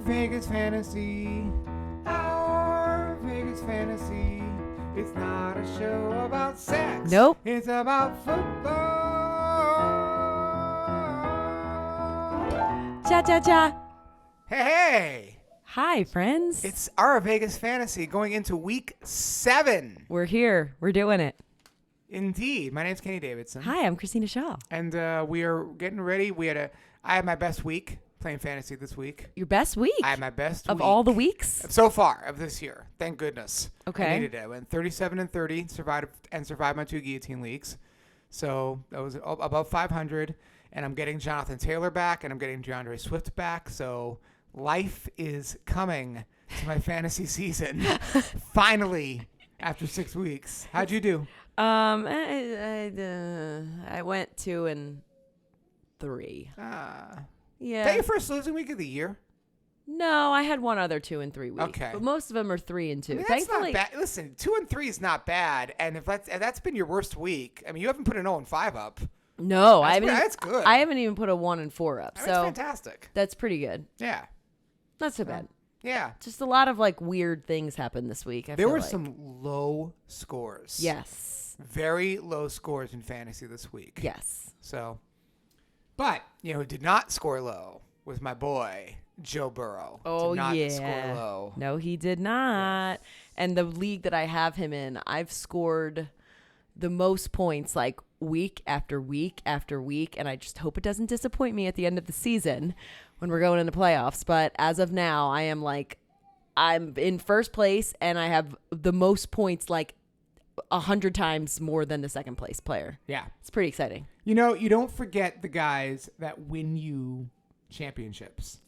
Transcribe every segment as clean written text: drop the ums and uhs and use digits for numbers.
Vegas fantasy. Our Vegas fantasy. It's not a show about sex. Nope. It's about football. Cha cha cha. Hey. Hi, friends. It's our Vegas fantasy going into week 7. We're here. We're doing it. Indeed. My name's Kenny Davidsen. Hi, I'm Christina Shaw. And we are getting ready. I had my best week playing fantasy this week. Your best week? I had my best of week. all the weeks? So far of this year. Thank goodness. Okay. I needed it. I went 37-30, survived my 2 guillotine leagues. So that was above 500. And I'm getting Jonathan Taylor back, and I'm getting DeAndre Swift back. So life is coming to my fantasy season. Finally, after 6 weeks. How'd you do? I went 2-3. Yeah. Yeah. Is that your first losing week of the year? No, I had one other 2-3 week. Okay. But most of them are 3 and 2. I mean, that's Thankfully, not bad. Listen, 2 and 3 is not bad. And if that's been your worst week, I mean, you haven't put an 0 and 5 up. no, That's good. I haven't even put a 1 and 4 up. I mean, So it's fantastic. that's pretty good. Yeah. Not so bad. Yeah. Just a lot of like weird things happened this week. There were some low scores. Yes. Very low scores in fantasy this week. Yes. So, but, who did not score low was my boy, Joe Burrow. Oh, did not yeah. score low. No, he did not. Yes. And the league that I have him in, I've scored the most points like week after week after week. And I just hope it doesn't disappoint me at the end of the season when we're going into playoffs. But as of now, I'm in first place and I have the most points, like 100 times more than the second place player. Yeah. It's pretty exciting. You don't forget the guys that win you championships.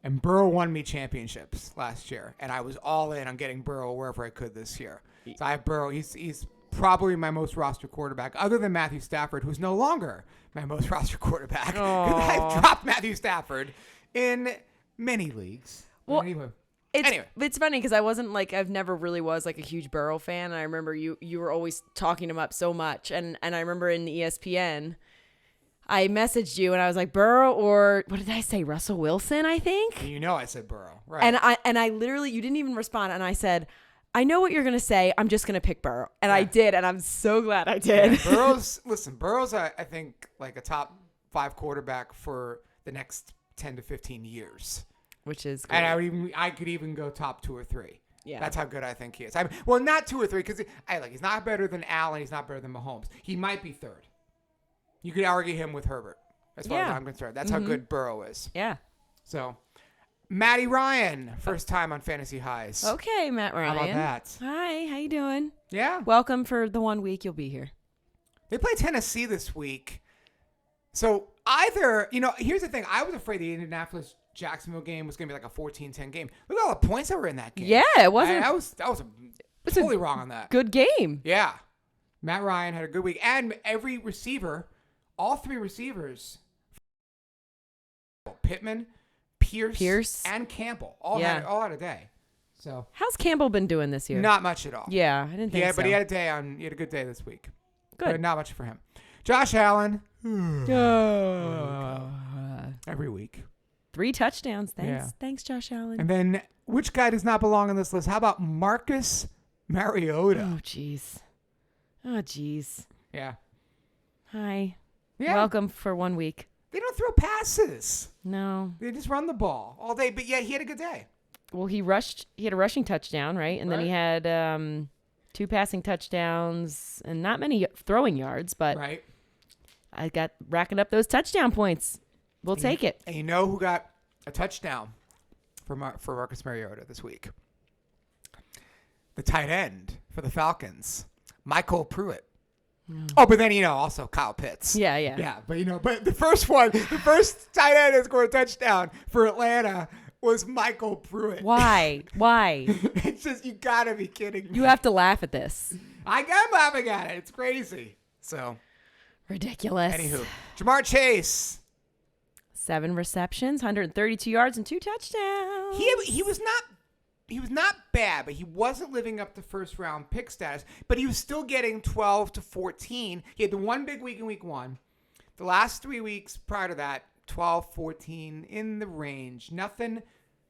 And Burrow won me championships last year. And I was all in on getting Burrow wherever I could this year. So I have Burrow. He's probably my most roster quarterback, other than Matthew Stafford, who's no longer my most roster quarterback. I've dropped Matthew Stafford in many leagues. Well, anyway. It's funny because I've never really was like a huge Burrow fan. And I remember you were always talking him up so much. And I remember in ESPN, I messaged you and I was like, Burrow or what did I say? Russell Wilson, I think. And I said Burrow. Right. And I literally, you didn't even respond. And I said, I know what you're going to say. I'm just going to pick Burrow. And I did. And I'm so glad I did. Yeah, Burrow's, I think, like a top 5 quarterback for the next 10 to 15 years. Which is great. And I could even go top 2 or 3. Yeah. That's how good I think he is. Well, not 2 or 3, because he's not better than Allen. He's not better than Mahomes. He might be 3rd. You could argue him with Herbert, as far as I'm concerned. That's how good Burrow is. Yeah. So, Matty Ryan, first time on Fantasy Highs. Okay, Matt Ryan. How about that? Hi, how you doing? Yeah. Welcome for the 1 week you'll be here. They play Tennessee this week. So, either, here's the thing. I was afraid the Indianapolis-Jacksonville game was going to be like a 14-10 game. Look at all the points that were in that game. Yeah, it wasn't. I was totally wrong on that. Good game. Yeah. Matt Ryan had a good week. And every receiver, all 3 receivers, Pittman, Pierce, and Campbell, all had a day. So how's Campbell been doing this year? Not much at all. Yeah, I didn't think so. But he had a good day this week. Good. But not much for him. Josh Allen. Every week. 3 touchdowns. Thanks. Yeah. Thanks, Josh Allen. And then which guy does not belong on this list? How about Marcus Mariota? Oh, jeez. Yeah. Hi. Yeah. Welcome for 1 week. They don't throw passes. No. They just run the ball all day. But yeah, he had a good day. Well, he had a rushing touchdown, right? And then he had 2 passing touchdowns and not many throwing yards, but right. I got racking up those touchdown points. We'll take it. And you know who got a touchdown for Marcus Mariota this week? The tight end for the Falcons, Michael Pruitt. Oh, but then, also Kyle Pitts. Yeah. Yeah, but the first tight end that scored a touchdown for Atlanta was Michael Pruitt. Why? It's just, you gotta be kidding me. You have to laugh at this. I'm laughing at it. It's crazy. So. Ridiculous. Anywho, Jamar Chase. 7 receptions, 132 yards, and 2 touchdowns. He was not bad, but he wasn't living up to first round pick status. But he was still getting 12 to 14. He had the one big week in week 1. The last 3 weeks prior to that, 12, 14, in the range. Nothing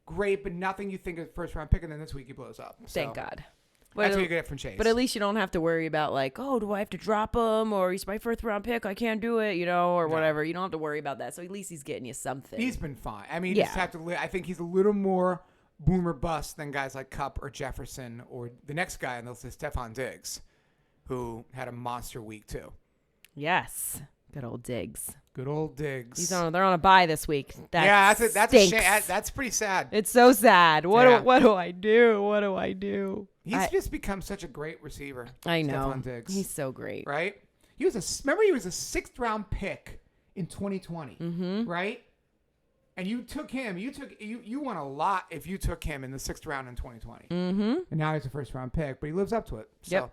great, but nothing you think of first round pick, and then this week he blows up. So Thank God. That's what you get from Chase. But at least you don't have to worry about like, oh, do I have to drop him, or he's my first round pick, I can't do it, or whatever. You don't have to worry about that. So at least he's getting you something. He's been fine. I mean, you just have to. I think he's a little more boomer bust than guys like Kupp or Jefferson or the next guy on the list is Stephon Diggs, who had a monster week too. Yes, good old Diggs. Good old Diggs. They're on a bye this week. That's a shame. That's pretty sad. It's so sad. What do I do? What do I do? He's just become such a great receiver. I know. Stephon Diggs. He's so great. Right? He was a 6th round pick in 2020. Mm-hmm. Right? And you took him. You won a lot if you took him in the 6th round in 2020. Mm-hmm. And now he's a first round pick, but he lives up to it. So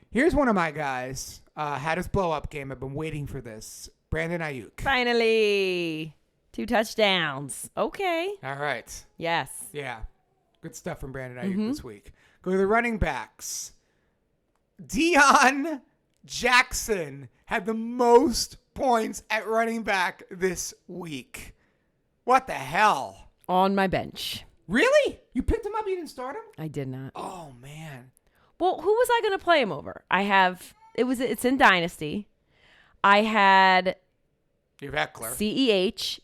here's one of my guys. Had his blow up game. I've been waiting for this. Brandon Ayuk. Finally. 2 touchdowns. Okay. All right. Yes. Yeah. Good stuff from Brandon Ayuk this week. Go to the running backs. Deion Jackson had the most points at running back this week. What the hell? On my bench. Really? You picked him up? You didn't start him? I did not. Oh, man. Well, who was I going to play him over? It's in Dynasty. I had You have Eckler. CEH,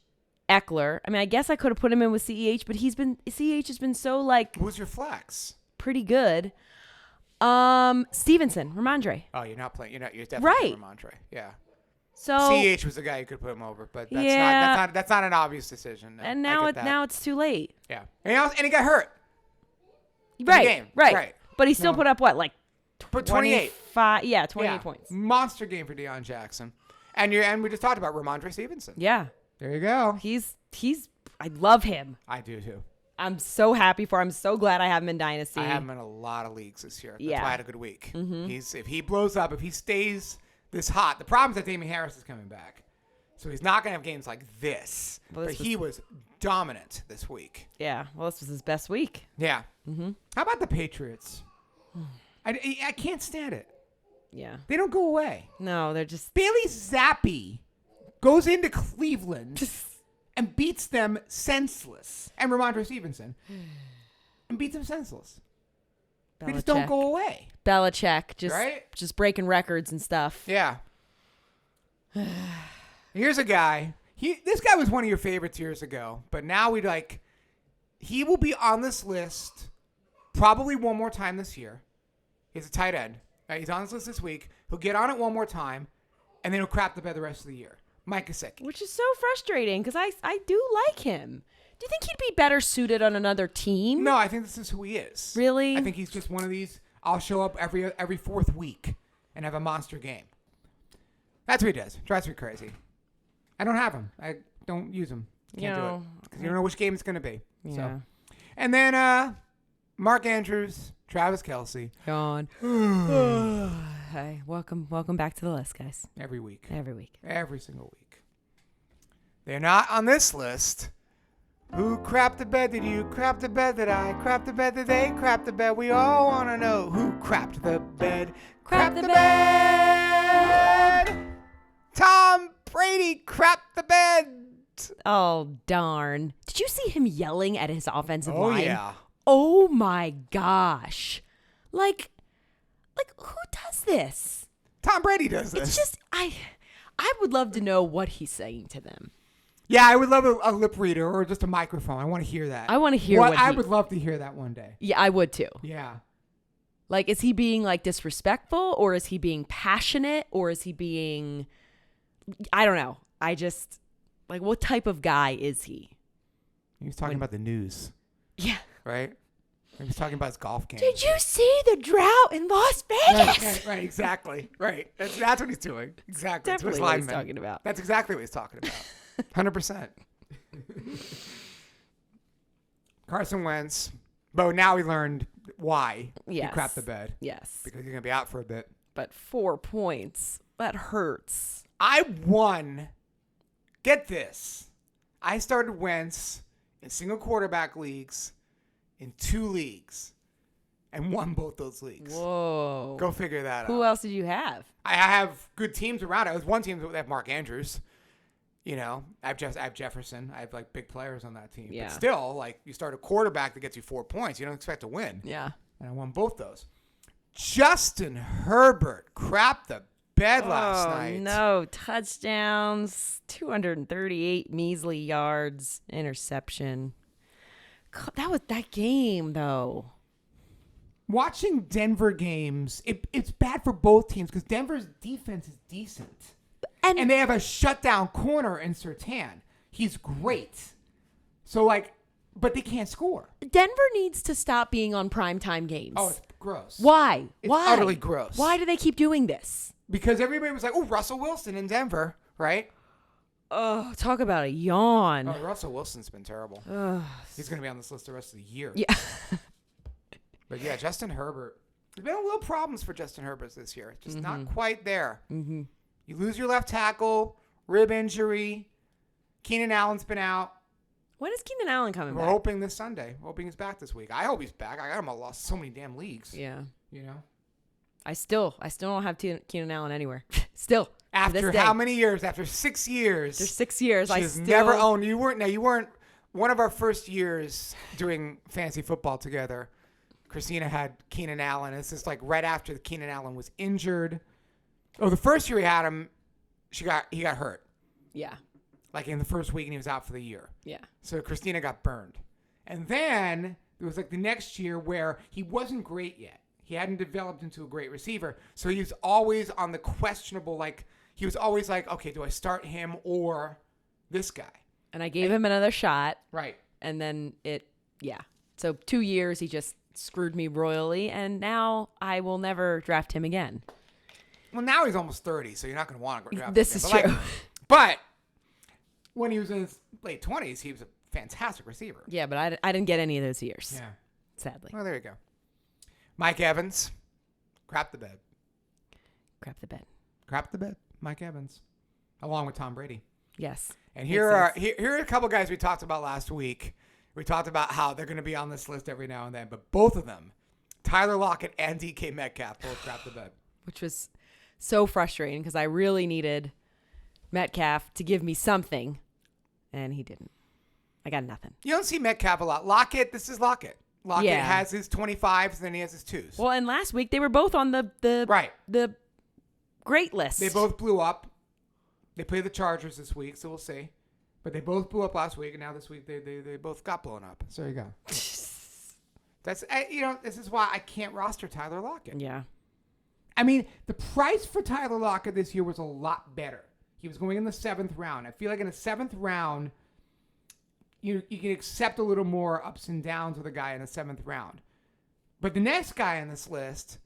Eckler. I mean, I guess I could have put him in with CEH, but CEH has been so Who's your flex? pretty good. Stevenson, Ramondre. Oh, you're not playing. You're definitely right. Ramondre. Yeah. So CEH was the guy you could put him over, but that's not an obvious decision. And now it's too late. Yeah. And he got hurt. Right. Game. Right. But he still put up what, 28. 28 points. Monster game for Deion Jackson. And we just talked about Ramondre Stevenson. Yeah. There you go. He's I love him. I do too. I'm so happy for him. I'm so glad I have him in Dynasty. I have him in a lot of leagues this year. That's why I had a good week. Mm-hmm. If he blows up, if he stays this hot, the problem is that Damien Harris is coming back. So he's not going to have games like this. But he was dominant this week. Yeah. Well, this was his best week. Yeah. Mm-hmm. How about the Patriots? I can't stand it. Yeah. They don't go away. No, they're just... Bailey Zappi goes into Cleveland and beats them senseless. And Ramondre Stevenson. And beats them senseless. Belichick. They just don't go away. Belichick. Right? Just breaking records and stuff. Yeah. Here's a guy. This guy was one of your favorites years ago. But now he will be on this list probably one more time this year. He's a tight end. He's on this list this week. He'll get on it one more time, and then he'll crap the bed the rest of the year. Mike Gesicki. Which is so frustrating because I do like him. Do you think he'd be better suited on another team? No, I think this is who he is. Really? I think he's just one of these, I'll show up every fourth week and have a monster game. That's what he does. Drives me crazy. I don't have him. I don't use him. Can't do it. Because you don't know which game it's going to be. Yeah. So. And then Mark Andrews, Travis Kelce. Gone. Hi. Welcome back to the list, guys. Every week. Every single week. They're not on this list. Who crapped the bed? Did you crap the bed? Did I crap the bed? Did they crap the bed? We all want to know who crapped the bed. Crap the bed. Tom Brady crapped the bed. Oh, darn. Did you see him yelling at his offensive line? Oh, yeah. Oh, my gosh. Like, who does this? Tom Brady does this. It's just, I would love to know what he's saying to them. Yeah, I would love a lip reader or just a microphone. I want to hear that. I want to hear I would love to hear that one day. Yeah, I would too. Yeah. Like, is he being, disrespectful? Or is he being passionate? Or is he being... I don't know. I just... what type of guy is he? He was talking about the news. Yeah. Right? He was talking about his golf game. Did you see the drought in Las Vegas? Right, exactly. Right. That's what he's doing. Exactly. Definitely what he's talking about. That's exactly what he's talking about. 100%. Carson Wentz. But now we learned why he crapped the bed. Yes. Because he's going to be out for a bit. But 4 points. That hurts. I won. Get this. I started Wentz in single quarterback leagues in 2 leagues and won both those leagues. Whoa. Go figure that out. Who else did you have? I have good teams around. I was one team that have Mark Andrews. You know, I have Jefferson. I have like big players on that team. Yeah. But still, like you start a quarterback that gets you 4 points, you don't expect to win. Yeah. And I won both those. Justin Herbert crapped the bed last night. No touchdowns, 238 measly yards, interception. That was that game though. Watching Denver games, it's bad for both teams because Denver's defense is decent. And they have a shutdown corner in Surtain. He's great. So, like, but they can't score. Denver needs to stop being on primetime games. Oh, it's gross. Why? It's Why? utterly gross. Why do they keep doing this? Because everybody was like, oh, Russell Wilson in Denver, right? Oh, talk about a yawn. Oh, Russell Wilson's been terrible. He's going to be on this list the rest of the year. Yeah. But, yeah, Justin Herbert. There's been a little problems for Justin Herbert this year. Just not quite there. Mm-hmm. You lose your left tackle, rib injury. Keenan Allen's been out. When is Keenan Allen coming back? We're hoping this Sunday. We're hoping he's back this week. I hope he's back. I got him. I lost so many damn leagues. Yeah. You know? I still don't have Keenan Allen anywhere. Still. After how many years? After 6 years. After 6 years, I still never owned. You weren't one of our first years doing fantasy football together. Christina had Keenan Allen. This is like right after Keenan Allen was injured. Oh, the first year he had him, he got hurt. Yeah. Like in the first week, and he was out for the year. Yeah. So Christina got burned. And then there was like the next year where he wasn't great yet. He hadn't developed into a great receiver. So he was always on the questionable, like, he was always like, okay, do I start him or this guy? And I gave him another shot. Right. And then So 2 years, he just screwed me royally. And now I will never draft him again. Well, now he's almost 30, so you're not going to want to draft him. This is true. But when he was in his late 20s, he was a fantastic receiver. Yeah, but I didn't get any of those years. Yeah. Sadly. Well, there you go. Mike Evans, crap the bed. Crap the bed. Crap the bed. Mike Evans, along with Tom Brady. Yes. And here are a couple guys we talked about last week. We talked about how they're going to be on this list every now and then, but both of them, Tyler Lockett and DK Metcalf, both crap the bed. Which was so frustrating because I really needed Metcalf to give me something, and he didn't. I got nothing. You don't see Metcalf a lot. Lockett, this is Lockett. Lockett has his 25s, and then he has his 2s. Well, and last week they were both on the great list. They both blew up. They play the Chargers this week, so we'll see. But they both blew up last week, and now this week they both got blown up. So there you go. This is why I can't roster Tyler Lockett. Yeah. I mean, the price for Tyler Lockett this year was a lot better. He was going in the 7th round. I feel like in the 7th round, you can accept a little more ups and downs with a guy in the 7th round. But the next guy on this list,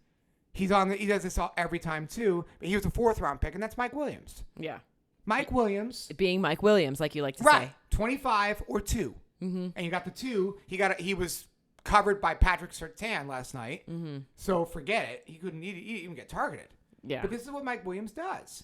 he does this every time too, but he was a 4th round pick, and that's Mike Williams. Yeah. Mike Williams. Being Mike Williams, like you like to say. Right. 25 or 2. Mm-hmm. And you got the 2. He was covered by Patrick Surtain last night. Mm-hmm. So forget it. He couldn't even get targeted. Yeah. But this is what Mike Williams does.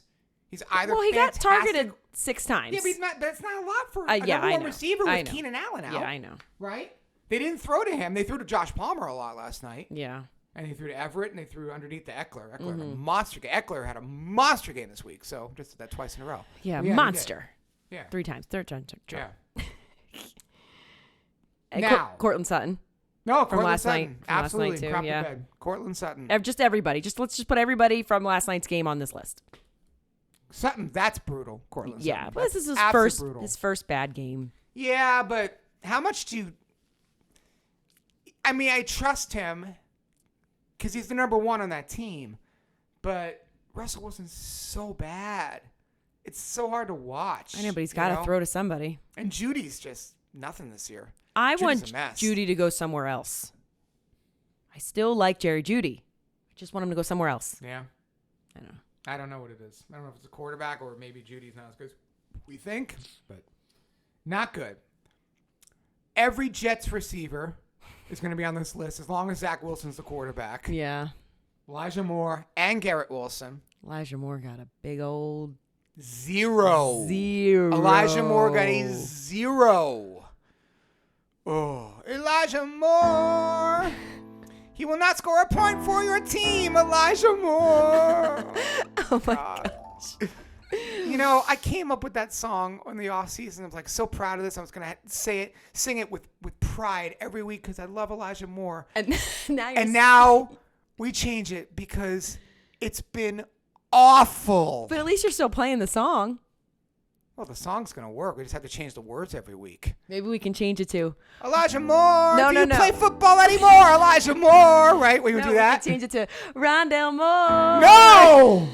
He's either he got targeted 6 times. Yeah, but that's not a lot for a number one receiver with Keenan Allen out. Yeah, I know. Right? They didn't throw to him. They threw to Josh Palmer a lot last night. Yeah. And they threw to Everett, and they threw underneath to Eckler. Had a monster game. Eckler had a monster game this week, so just did that twice in a row. Yeah, monster. Yeah. 3 times. Third time. Yeah. Now. Cortland Sutton. No, from last Sutton. night. Absolutely. Last night too, Crap yeah. the bed. Cortland Sutton. Just everybody. Let's just put everybody from last night's game on this list. Sutton, that's brutal. Cortland Yeah, Sutton. but this is his first bad game. Yeah, but how much do you... I mean, I trust him because he's the number 1 on that team, but Russell Wilson's so bad. It's so hard to watch. I know, but he's got to throw to somebody. And Judy's just nothing this year. I Judy's want Judy to go somewhere else. I still like Jerry Judy. I just want him to go somewhere else. Yeah. I know. I don't know what it is. I don't know if it's a quarterback or maybe Judy's not as good as we think, but not good. Every Jets receiver is going to be on this list as long as Zach Wilson's the quarterback. Yeah. Elijah Moore and Garrett Wilson. Elijah Moore got a big old 0. Elijah Moore got a 0. Oh, Elijah Moore. He will not score a point for your team, Elijah Moore. Oh my gosh. I came up with that song in the off season. I was like so proud of this. I was gonna sing it with pride every week because I love Elijah Moore. And now we change it because it's been awful. But at least you're still playing the song. Well, the song's gonna work. We just have to change the words every week. Maybe we can change it to Elijah Moore. No, do no, you no. play football anymore, Elijah Moore? Right? We would do we that. can change it to Rondell Moore. No!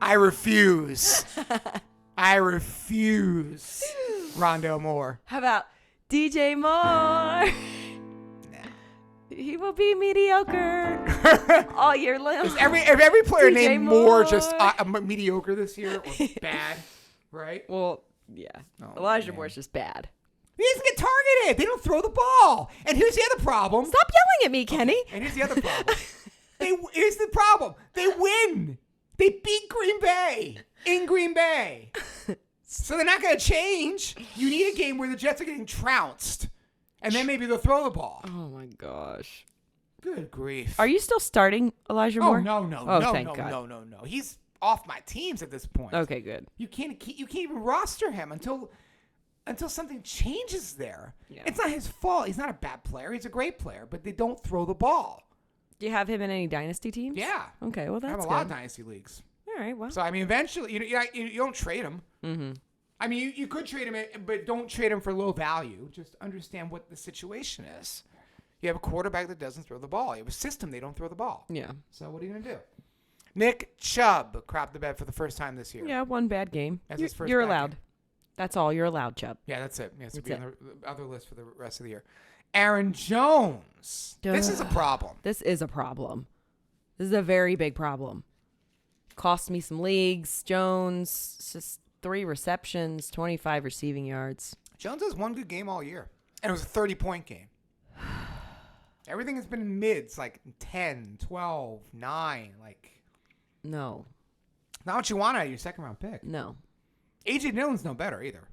I refuse. I refuse. Rondell Moore. How about DJ Moore? He will be mediocre all year long. Is every player DJ named Moore Moore. just mediocre this year or bad? Right? Well, yeah. Oh, Elijah man. Moore's just bad. He doesn't get targeted. They don't throw the ball. And here's the other problem. Stop yelling at me, Kenny. And here's the other problem. Here's the problem. They win. They beat Green Bay in Green Bay. So they're not going to change. You need a game where the Jets are getting trounced. And then maybe they'll throw the ball. Oh, my gosh. Good grief. Are you still starting Elijah Oh, Moore? no. Thank God. No. He's off my teams at this point. Okay, good. You can't even roster him until something changes there. Yeah. It's not his fault. He's not a bad player. He's a great player, but they don't throw the ball. Do you have him in any dynasty teams? Yeah. Okay, well, I that's have a good. lot of dynasty leagues. All right, well. So, I mean, eventually, you don't trade him. Mm-hmm. I mean, you could trade him, but don't trade him for low value. Just understand what the situation is. You have a quarterback that doesn't throw the ball. You have a system, they don't throw the ball. Yeah. So what are you going to do? Nick Chubb crapped the bed for the first time this year. Yeah, one bad game. That's his first You're bad allowed. game. That's all. You're allowed, Chubb. Yeah, that's it. He has to That's be on the other list for the rest of the year. Aaron Jones. This is a problem. This is a problem. This is a very big problem. Cost me some leagues. Jones, just 3 receptions, 25 receiving yards. Jones has one good game all year. And it was a 30-point game. Everything has been in mids, like 10, 12, 9. Like, No. not what you want out of your second-round pick. No. A.J. Dillon's no better either.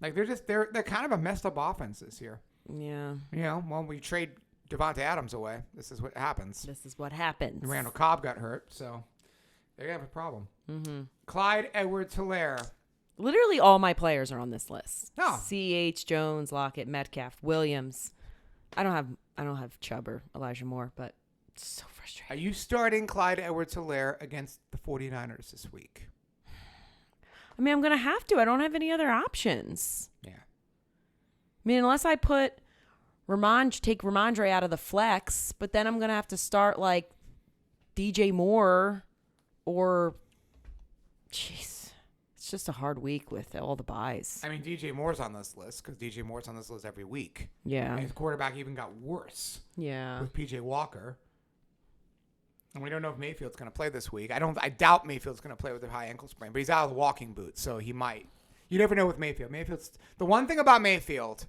Like, they're kind of a messed-up offense this year. Yeah. When we trade Devontae Adams away, this is what happens. This is what happens. And Randall Cobb got hurt, so they have a problem. Mm-hmm. Clyde Edwards-Helaire. Literally all my players are on this list. Oh. C.H. Jones, Lockett, Metcalf, Williams. I don't have Chubb or Elijah Moore, but it's so frustrating. Are you starting Clyde Edwards-Helaire against the 49ers this week? I mean, I'm going to have to. I don't have any other options. Yeah. I mean, unless I take Ramondre out of the flex, but then I'm going to have to start like DJ Moore or, jeez, it's just a hard week with all the buys. I mean, DJ Moore's on this list because DJ Moore's on this list every week. Yeah. And his quarterback even got worse Yeah. with P.J. Walker. And we don't know if Mayfield's going to play this week. I doubt Mayfield's going to play with a high ankle sprain, but he's out of the walking boot, so he might. You never know with Mayfield. The one thing about Mayfield,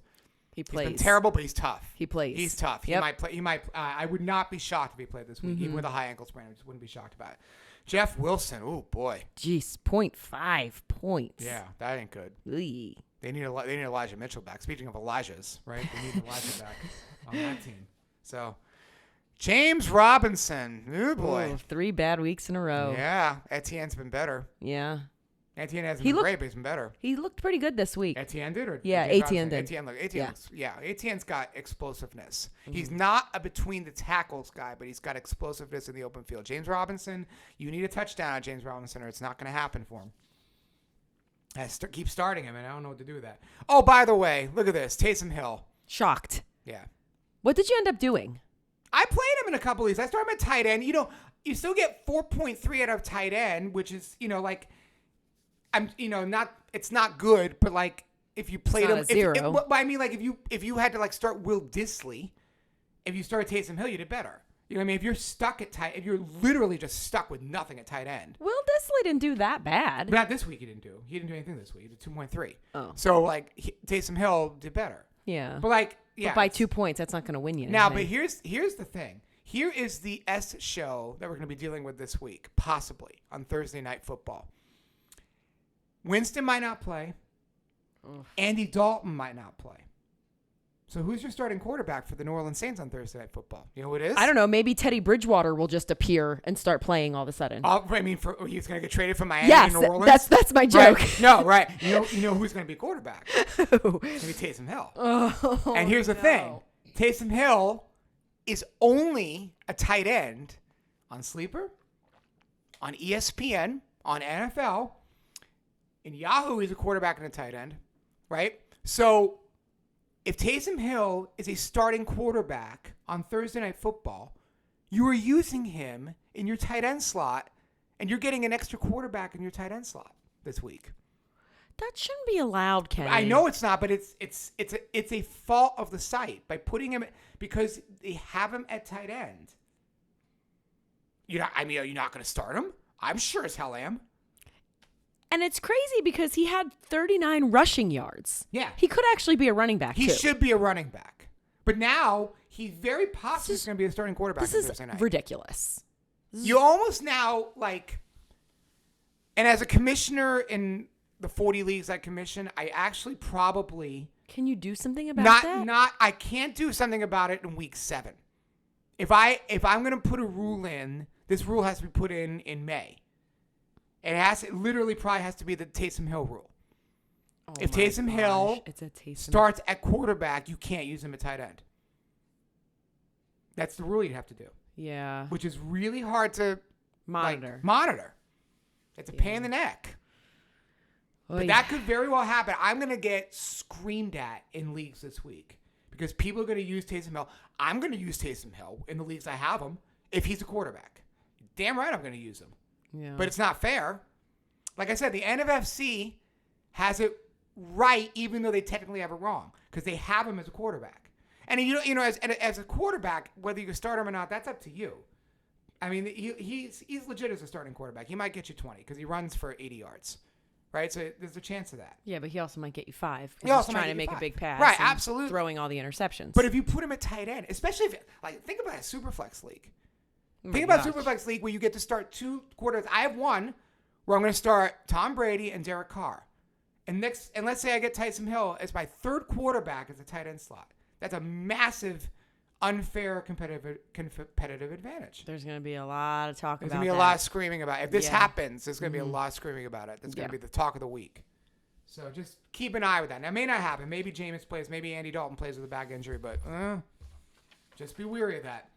He plays. he's been terrible, but he's tough. He plays. He's tough. Yep. He might. I would not be shocked if he played this week, even with a high ankle sprain. I just wouldn't be shocked about it. Jeff Wilson. Oh boy. Jeez, 0.5 points. Yeah, that ain't good. Eey. They need Elijah Mitchell back. Speaking of Elijahs, right? They need Elijah back on that team. So, James Robinson. Oh boy. Ooh, 3 bad weeks in a row. Yeah, Etienne's been better. Yeah. Etienne hasn't He been looked- great, but he's been better. He looked pretty good this week. Etienne did, or Yeah, James Etienne Robinson? did. Etienne Etienne's got explosiveness. He's not a between the tackles guy, but he's got explosiveness in the open field. James Robinson, you need a touchdown on James Robinson, or it's not going to happen for him. I keep starting him, and I don't know what to do with that. Oh, by the way, look at this, Taysom Hill. Shocked. Yeah, What did you end up doing? I played him in a couple of leagues. I started him at tight end. You still get 4.3 out of tight end, which is like. It's not good, but like if you played not him, a zero. but I mean, like if you had to like start Will Disley, if you started Taysom Hill, you did better. You know what I mean? If you're stuck at if you're literally just stuck with nothing at tight end. Will Disley didn't do that bad. But not this week. He didn't do anything this week. He did 2.3. Oh. So like Taysom Hill did better. Yeah. But like yeah, But by 2 points, that's not going to win you. now, but anything. here's the thing. Here is the S show that we're going to be dealing with this week, possibly on Thursday Night Football. Winston might not play. Oof. Andy Dalton might not play. So who's your starting quarterback for the New Orleans Saints on Thursday Night Football? You know who it is? I don't know. Maybe Teddy Bridgewater will just appear and start playing all of a sudden. I mean, he's going to get traded from Miami Yes, to New Orleans? that's my joke. Right. No, right. You know who's going to be quarterback? It's going to be Taysom Hill. Oh, and here's the thing. Taysom Hill is only a tight end on Sleeper, on ESPN, on NFL. In Yahoo, he's a quarterback and a tight end, right? So if Taysom Hill is a starting quarterback on Thursday Night Football, you are using him in your tight end slot, and you're getting an extra quarterback in your tight end slot this week. That shouldn't be allowed, Kenny. I know it's not, but it's a fault of the site by putting him because they have him at tight end. Are you not going to start him? I'm sure as hell am. And it's crazy because he had 39 rushing yards. Yeah. He could actually be a running back, He too. should be a running back. But now, he very possibly is going to be a starting quarterback on Thursday night. This is ridiculous. You almost now, and as a commissioner in the 40 leagues I commission, I actually probably... Can you do something about that? I can't do something about it in week 7. If I'm going to put a rule in, this rule has to be put in May. It literally probably has to be the Taysom Hill rule. Oh if Taysom Hill starts at quarterback, you can't use him at tight end. That's the rule you'd have to do. Yeah. Which is really hard to monitor. It's a pain in the neck. But that could very well happen. I'm going to get screamed at in leagues this week because people are going to use Taysom Hill. I'm going to use Taysom Hill in the leagues I have him if he's a quarterback. Damn right I'm going to use him. Yeah. But it's not fair. Like I said, the NFC has it right even though they technically have it wrong because they have him as a quarterback. And as a quarterback, whether you can start him or not, that's up to you. I mean, he's legit as a starting quarterback. He might get you 20 because he runs for 80 yards. Right, so there's a chance of that. Yeah, but he also might get you 5 because he's trying to make a big pass. Right, absolutely. Throwing all the interceptions. But if you put him at tight end, especially if, think about a Superflex league. Think about a Superflex league where you get to start 2 quarters. I have one where I'm going to start Tom Brady and Derek Carr. And let's say I get Taysom Hill as my 3rd quarterback as a tight end slot. That's a massive, unfair competitive advantage. There's going to be a lot of talk about that. There's going to be a lot of screaming about it. If this happens, there's going to be a lot of screaming about it. That's going to be the talk of the week. So just keep an eye with that. Now, it may not happen. Maybe Jameis plays. Maybe Andy Dalton plays with a back injury. But just be wary of that.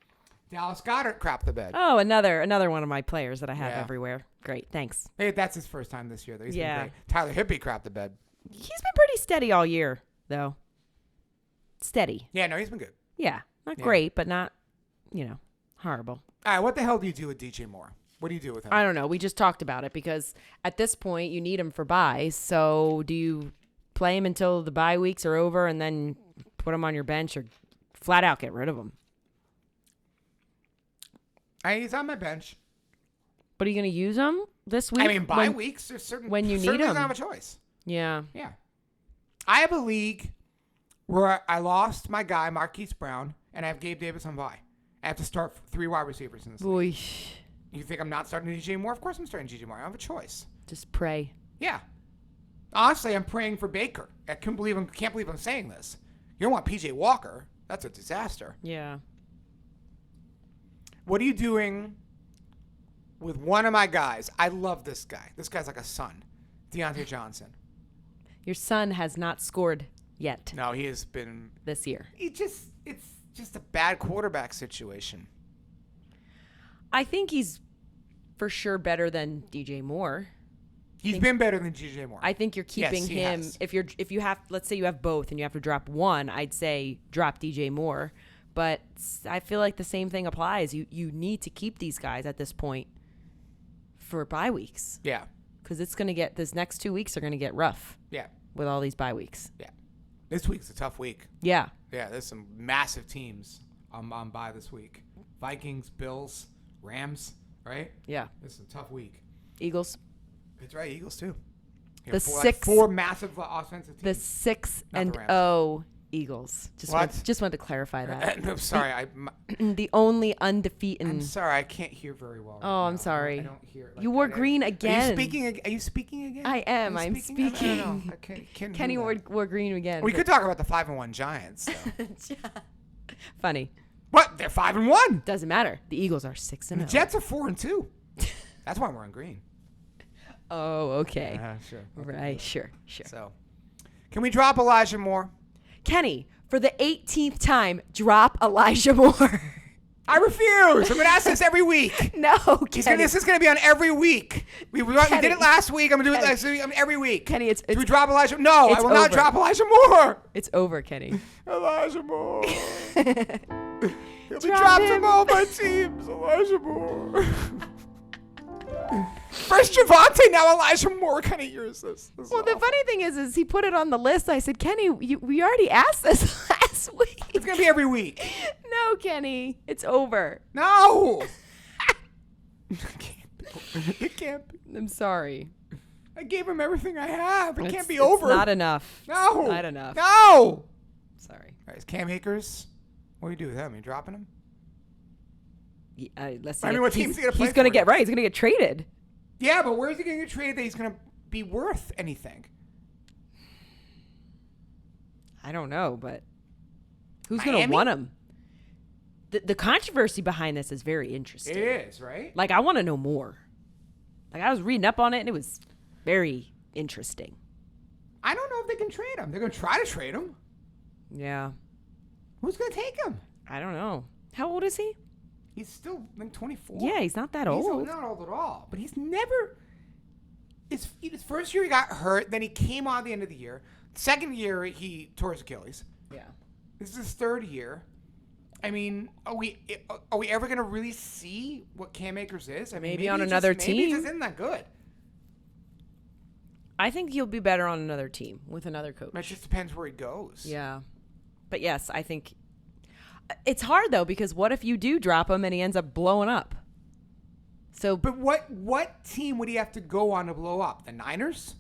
Dallas Goedert crapped the bed. Oh, another one of my players that I have everywhere. Great, thanks. Hey, that's his first time this year, though. He's been great. Tyler Higbee crapped the bed. He's been pretty steady all year, though. Steady. Yeah, no, he's been good. Yeah, not great, but not, horrible. All right, what the hell do you do with DJ Moore? What do you do with him? I don't know. We just talked about it because at this point you need him for buys. So do you play him until the bye weeks are over and then put him on your bench or flat out get rid of him? He's on my bench. But are you going to use him this week? I mean, bye weeks, there's certain when you need him. I don't have a choice. Yeah. Yeah. I have a league where I lost my guy, Marquise Brown, and I have Gabe Davis on bye. I have to start 3 wide receivers in this league. You think I'm not starting DJ Moore? Of course I'm starting DJ Moore. I don't have a choice. Just pray. Yeah. Honestly, I'm praying for Baker. I can't believe I'm saying this. You don't want PJ Walker. That's a disaster. Yeah. What are you doing with one of my guys? I love this guy. This guy's like a son. Deontay Johnson. Your son has not scored yet. No, he has been this year. It's just a bad quarterback situation. I think he's for sure better than DJ Moore. He's been better than DJ Moore. I think you're keeping him. If you have, let's say you have both and you have to drop one, I'd say drop DJ Moore. But I feel like the same thing applies. You need to keep these guys at this point for bye weeks. Yeah. Because it's going to get, this next 2 weeks are going to get rough. Yeah. With all these bye weeks. Yeah. This week's a tough week. Yeah. Yeah, there's some massive teams on bye this week. Vikings, Bills, Rams, right? Yeah. This is a tough week. Eagles. That's right, Eagles too. The 4 massive offensive teams. The 6-0 Eagles. Just What? just wanted to clarify that. I'm sorry. The only undefeated. I'm sorry. I can't hear very well. Oh, right I'm now. sorry. I don't hear. You wore green again. Are you speaking again? I am. Are you I'm speaking. No. I can't Kenny hear that. wore green again. We could talk about the 5-1 Giants. Though. Funny. What? They're 5-1. Doesn't matter. The Eagles are 6-0. The Jets are 4-2. That's why I'm wearing green. Oh, okay. Sure. Right. Sure. So, can we drop Elijah Moore? Kenny, for the 18th time, drop Elijah Moore. I refuse. I'm going to ask this every week. No, Kenny. This is going to be on every week. We did it last week. I'm going to do it next week. Every week. Kenny, it's Do we drop Elijah? No, I will over. not drop Elijah Moore. It's over, Kenny. Elijah Moore. He'll be Drop dropped him. from all my teams. Elijah Moore. First Javante, now Elijah Moore. What kind of year is this? Well, the funny thing is he put it on the list. I said, Kenny, we already asked this last week. It's going to be every week. No, Kenny, it's over. No. It can't be. I'm sorry. I gave him everything I have. It can't be It's over. not enough. No. It's not enough. No. Sorry. All right, is Cam Akers, what do you do with him? Are you dropping him? Let's see. I mean, what team's he going to play He's going to for? get right. He's going to get traded. Yeah, but where's he going to get traded that he's going to be worth anything? I don't know, but who's going to Miami? want him? The controversy behind this is very interesting. It is, right? Like, I want to know more. Like, I was reading up on it, and it was very interesting. I don't know if they can trade him. They're going to try to trade him. Yeah. Who's going to take him? I don't know. How old is he? He's still like 24. Yeah, he's not that He's old. not old at all. But he's never. His first year he got hurt. Then he came on at the end of the year. Second year he tore his Achilles. Yeah. This is his third year. I mean, are we ever going to really see what Cam Akers is? I mean, Maybe on he another Maybe he team. just isn't that good. I think he'll be better on another team with another coach. It just depends where he goes. Yeah. But yes, I think it's hard though, because what if you do drop him and he ends up blowing up? So, But what team would he have to go on to blow up? The Niners?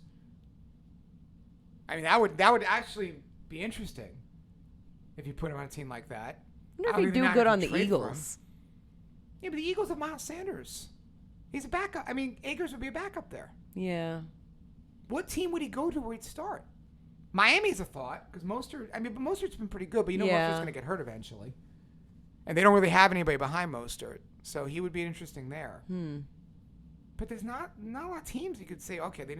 I mean, that would actually be interesting if you put him on a team like that. I wonder if he'd do good on the Eagles. Yeah, but the Eagles have Miles Sanders. He's a backup. I mean, Akers would be a backup there. Yeah. What team would he go to where he'd start? Miami's a thought, because Mostert's been pretty good, but Mostert's going to get hurt eventually. And they don't really have anybody behind Mostert, so he would be interesting there. But there's not a lot of teams you could say, okay, they're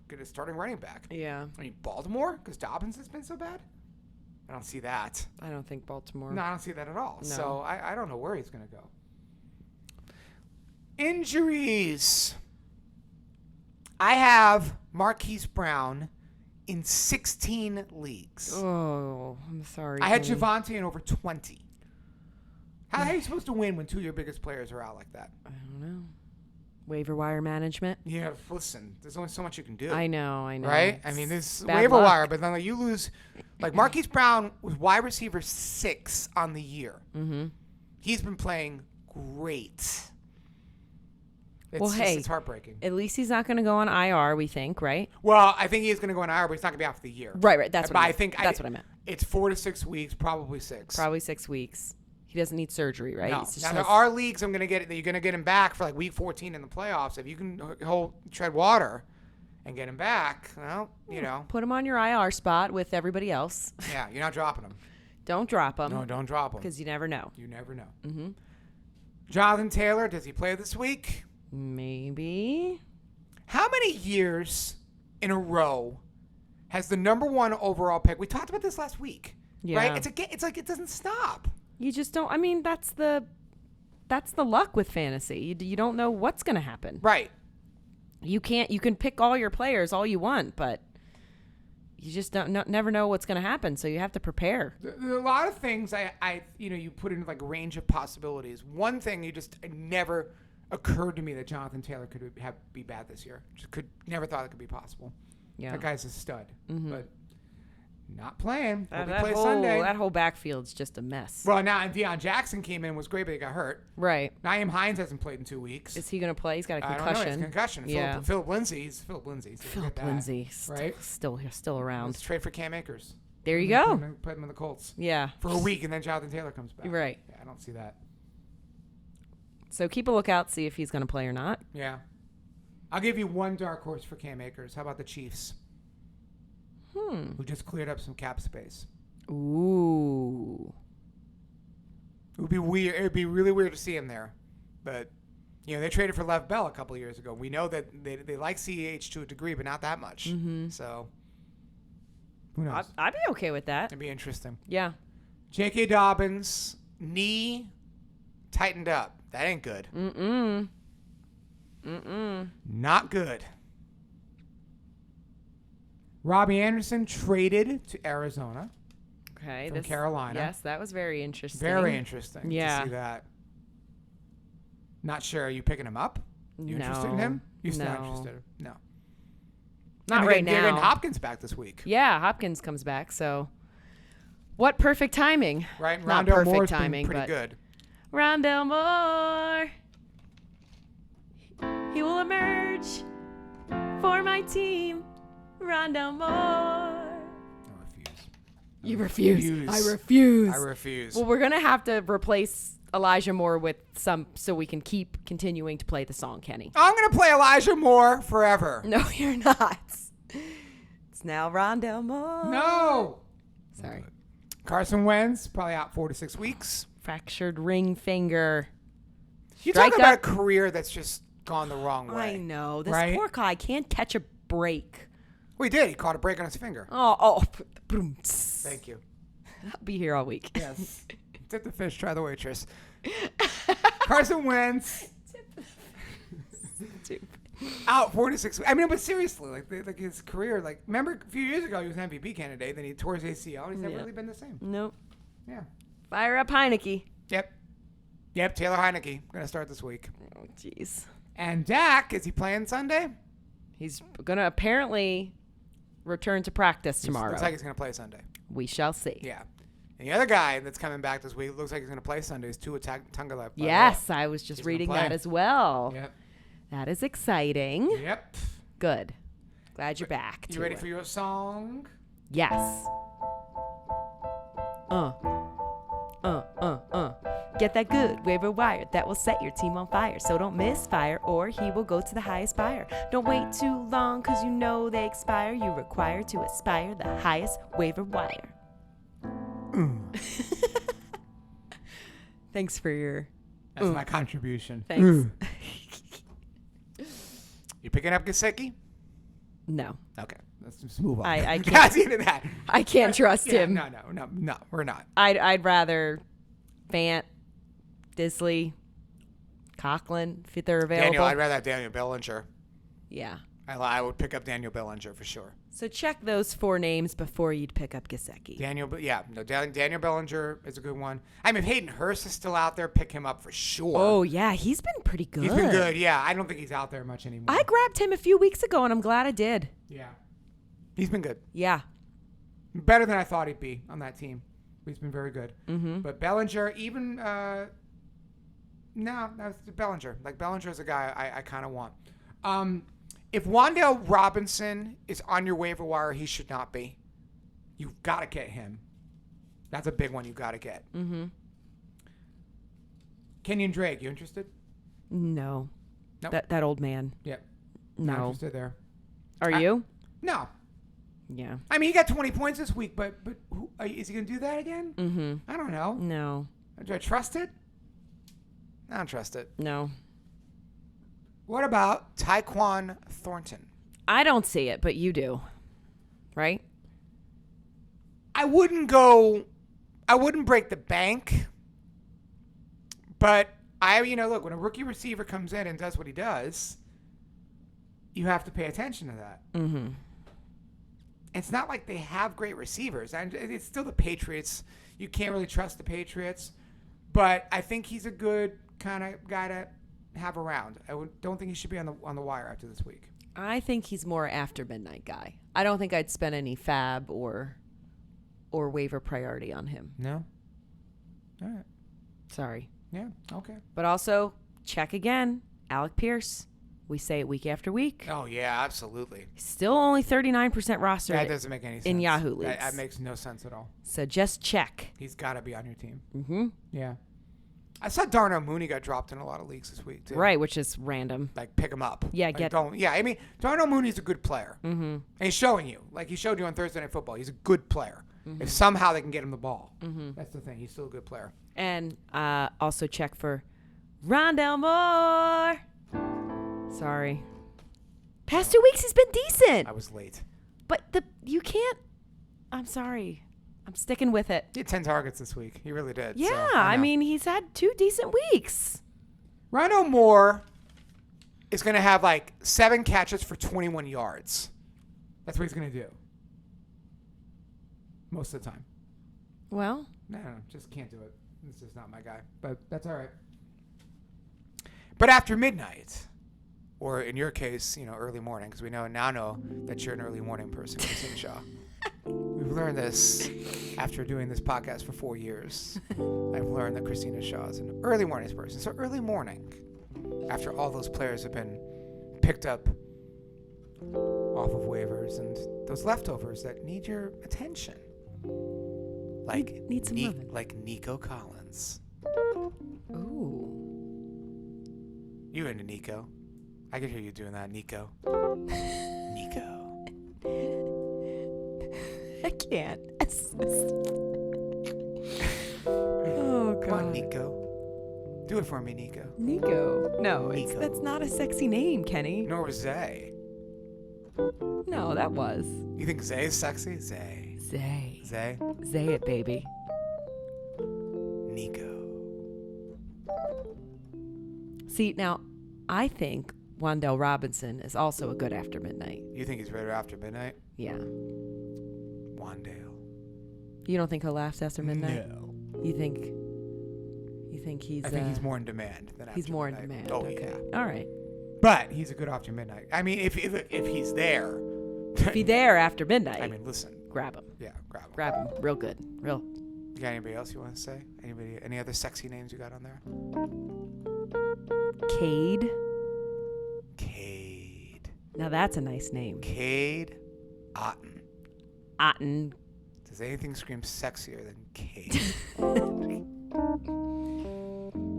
going to starting running back. Yeah. I mean, Baltimore, because Dobbins has been so bad? I don't see that. I don't think Baltimore. No, I don't see that at all. No. So I don't know where he's going to go. Injuries. I have Marquise Brown in 16 leagues. Oh, I'm sorry. I had Kenny. Javante in over 20. How are you supposed to win when two of your biggest players are out like that? I don't know. Waiver wire management. Yeah, listen, there's only so much you can do. I know. Right? I It's mean, this bad waiver luck. wire, but then like, you lose. Like Marquise Brown was wide receiver 6 on the year. Mm-hmm. He's been playing great. Hey, it's heartbreaking. At least he's not going to go on IR, we think, right? Well, I think he is going to go on IR, but he's not going to be out for the year. Right. That's But what I think that's what I meant. It's 4 to 6 weeks, probably 6. Probably 6 weeks. He doesn't need surgery, right? No. He's just Now, there are leagues I'm going to get that you're going to get him back for like week 14 in the playoffs. If you can tread water and get him back, well, you know. Put him on your IR spot with everybody else. Yeah, you're not dropping him. Don't drop him. No, don't drop him. Because you never know. You never know. Mm-hmm. Jonathan Taylor, does he play this week? Maybe. How many years in a row has the number 1 overall pick? We talked about this last week. Yeah. Right? It's like it doesn't stop. You just don't. I mean, that's the luck with fantasy. You don't know what's going to happen. Right. You can pick all your players all you want, but you just never know what's going to happen. So you have to prepare. There are a lot of things you put in like a range of possibilities. One thing it never occurred to me that Jonathan Taylor could be bad this year. Never thought it could be possible. Yeah. That guy's a stud, Mm-hmm. but not playing. He'll be That playing whole Sunday. that whole backfield's just a mess. Well, now Deion Jackson came in, was great, but he got hurt. Right. Naeem Hines hasn't played in 2 weeks. Is he going to play? He's got a I concussion. don't know. It's a concussion. Yeah. Philip Lindsay. He's Philip Lindsay. So Philip Lindsay, right? still around. Let's trade for Cam Akers. There you go. Put him in the Colts. Yeah. For a week, and then Jonathan Taylor comes back. Right. Yeah, I don't see that. So keep a lookout, see if he's going to play or not. Yeah. I'll give you one dark horse for Cam Akers. How about the Chiefs? Who just cleared up some cap space. Ooh. It would be weird. It would be really weird to see him there. But, they traded for Lev Bell a couple of years ago. We know that they like CEH to a degree, but not that much. Mm-hmm. So, who knows? I'd be okay with that. It'd be interesting. Yeah. J.K. Dobbins, knee tightened up. That ain't good. Not good. Robbie Anderson traded to Arizona. Okay. From Carolina. Yes, that was very interesting. Very interesting to see that. Not sure. Are you picking him up? You interested in him? You're still not interested? No. Not right now. They're getting Hopkins back this week. Yeah, Hopkins comes back. So, what perfect timing? Right? And Not Rondell perfect Moore's timing, been pretty but good. Rondell Moore. He will emerge for my team. Rondell Moore. I refuse. You refuse. I refuse. I refuse. Well, we're going to have to replace Elijah Moore with some so we can keep continuing to play the song, Kenny. I'm going to play Elijah Moore forever. No, you're not. It's now Rondell Moore. No. Sorry. Carson Wentz, probably out 4 to 6 weeks. Fractured ring finger. You talk about a career that's just gone the wrong way. I know. This right? poor guy can't catch a break. Well, he did. He caught a break on his finger. Boom. Thank you. I'll be here all week. Yes. Tip the fish, try the waitress. Carson Wentz. Out 4 to 6 weeks. I mean, but seriously, like his career, remember a few years ago he was an MVP candidate, then he tore his ACL, and he's never really been the same. Nope. Yeah. Fire up Heineke. Yep, Taylor Heineke. Going to start this week. Oh, jeez. And Dak, is he playing Sunday? He's going to apparently return to practice tomorrow. Looks like he's going to play Sunday. We shall see. Yeah. And the other guy that's coming back this week looks like he's going to play Sunday is Tua Tagovailoa. Yes, I was just reading that as well. Yep. That is exciting. Yep. Good. Glad you're back. You ready for your song? Yes. Get that good waiver wire that will set your team on fire. So don't misfire or he will go to the highest buyer. Don't wait too long because you know they expire. You require to aspire the highest waiver wire. Thanks for your... That's my contribution. Thanks. You picking up Gesicki? No. Okay. Let's just move on. I can't. Got into that. I can't trust him. No, we're not. I'd rather Fant, Disley, Conklin, if they're available. I'd rather have Daniel Bellinger. Yeah. I would pick up Daniel Bellinger for sure. So check those 4 names before you'd pick up Gesicki. Daniel Bellinger is a good one. I mean, if Hayden Hurst is still out there, pick him up for sure. Oh, yeah. He's been pretty good. He's been good, yeah. I don't think he's out there much anymore. I grabbed him a few weeks ago, and I'm glad I did. Yeah. He's been good. Yeah. Better than I thought he'd be on that team. He's been very good. Mm-hmm. But Bellinger, even... no, that's Bellinger. Bellinger is a guy I kind of want. If Wan'Dale Robinson is on your waiver wire, he should not be. You've got to get him. That's a big one you've got to get. Mm-hmm. Kenyon Drake, you interested? No. Nope. That old man. Yep. No. Not interested there. Are you? No. Yeah. I mean, he got 20 points this week, but is he going to do that again? Mm-hmm. I don't know. No. Do I trust it? I don't trust it. No. What about Tyquan Thornton? I don't see it, but you do. Right? I wouldn't break the bank, but look, when a rookie receiver comes in and does what he does, you have to pay attention to that. Mm-hmm. It's not like they have great receivers. And it's still the Patriots. You can't really trust the Patriots, but I think he's a good kind of guy to have around. Don't think he should be on the wire after this week. I think he's more after midnight guy. I don't think I'd spend any fab or waiver priority on him. No? All right. Sorry. Yeah, okay. But also, check again. Alec Pierce. We say it week after week. Oh, yeah, absolutely. Still only 39% rostered That doesn't make any sense. in Yahoo leagues. That makes no sense at all. So just check. He's got to be on your team. Mm-hmm. Yeah. I saw Darnell Mooney got dropped in a lot of leagues this week, too. Right, which is random. Like, pick him up. Yeah, like, I mean, Darnell Mooney's a good player. Mm-hmm. And he's showing you. Like, he showed you on Thursday Night Football. He's a good player. Mm-hmm. If somehow they can get him the ball. Mm-hmm. That's the thing. He's still a good player. And also check for Rondell Moore. Sorry. Past 2 weeks, he's been decent. I was late. But you can't. I'm sorry. I'm sticking with it. He had 10 targets this week. He really did. Yeah, so, I mean, he's had 2 decent weeks. Rondell Moore is going to have like 7 catches for 21 yards. That's what he's going to do. Most of the time. Well. No, just can't do it. This is not my guy. But that's all right. But after midnight, or in your case, early morning, because we now know that you're an early morning person, Christina Shaw. We've learned this after doing this podcast for 4 years. I've learned that Christina Shaw is an early mornings person. So early morning, after all those players have been picked up off of waivers and those leftovers that need your attention. Like need some loving. Like Nico Collins. Ooh. You into Nico? I can hear you doing that, Nico. Nico. I can't. Oh, God. Come on, Nico. Do it for me, Nico. Nico. No, Nico. that's not a sexy name, Kenny. Nor was Zay. No, that was. You think Zay is sexy? Zay. Zay. Zay? Zay it, baby. Nico. See, now, I think Wan'Dale Robinson is also a good after midnight. You think he's ready after midnight? Yeah. Wandale. You don't think he'll last after midnight? No. You think he's... I think he's more in demand than after He's more midnight. in demand. Oh, okay. yeah. All right. But he's a good after midnight. I mean, if he's there. If he's there after midnight, I mean, listen. grab him. Yeah, grab him. Grab him. Real good. Real. You got anybody else you want to say? Any other sexy names you got on there? Cade. Cade. Now that's a nice name. Cade Otten. Otten. Does anything scream sexier than Cade?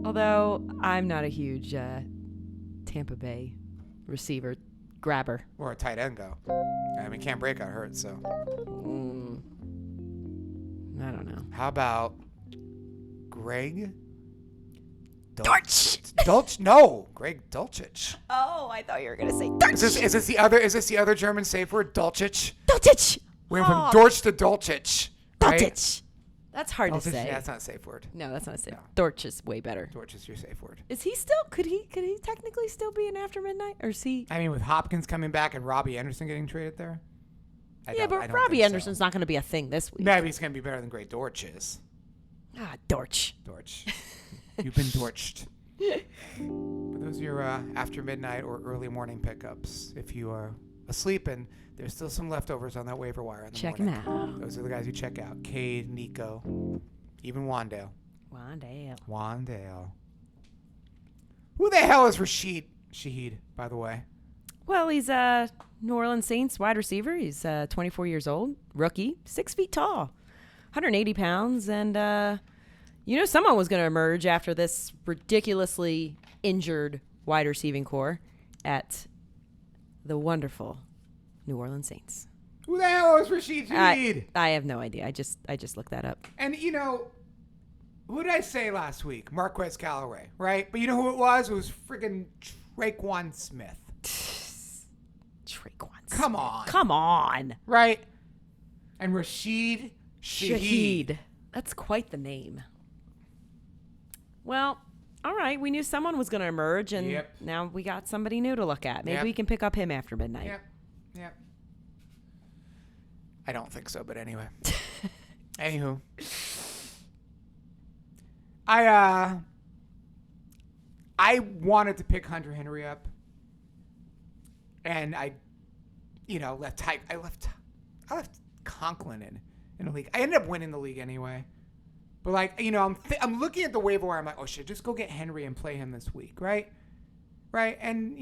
Although I'm not a huge Tampa Bay receiver grabber. Or a tight end go. I mean, Cam Breakout hurt, so. I don't know. How about Greg Dortch. No, Greg Dulcich. Oh, I thought you were gonna say Dortch. Is this the other German safe word? Dulcich. Dulcich. We went from Dortch to Dulcich. Right? Dulcich. That's hard to Dulcich, say. That's not a safe word. No, that's not a safe. No. Dortch is way better. Dortch is your safe word. Is he still? Could he technically still be an after midnight, or is he? I mean, with Hopkins coming back and Robbie Anderson getting traded there. I don't Robbie think Anderson's so. not going to be a thing this week. Maybe he's going to be better than Great Dortch is. Dortch. Dortch. You've been dorched. But those are your after midnight or early morning pickups. If you are asleep and there's still some leftovers on that waiver wire in the Check morning. him out. Those are the guys you check out. Cade, Nico, even Wandale. Wandale. Who the hell is Rashid Shaheed, by the way? Well, he's a New Orleans Saints wide receiver. He's 24 years old, rookie, 6 feet tall, 180 pounds, and someone was going to emerge after this ridiculously injured wide receiving core at the wonderful New Orleans Saints. Who the hell is Rashid Shaheed? I have no idea. I just looked that up. And who did I say last week? Marquez Callaway, right? But you know who it was? It was freaking Traquan Smith. Traquan. Come on. Right? And Rashid Shaheed. That's quite the name. Well, all right. We knew someone was going to emerge, and now we got somebody new to look at. Maybe we can pick up him after midnight. Yep. I don't think so, but anyway. Anywho. I wanted to pick Hunter Henry up. And I left Conklin in the league. I ended up winning the league anyway. But I'm looking at the waiver wire. I'm like, oh, should I just go get Henry and play him this week, right? Right? And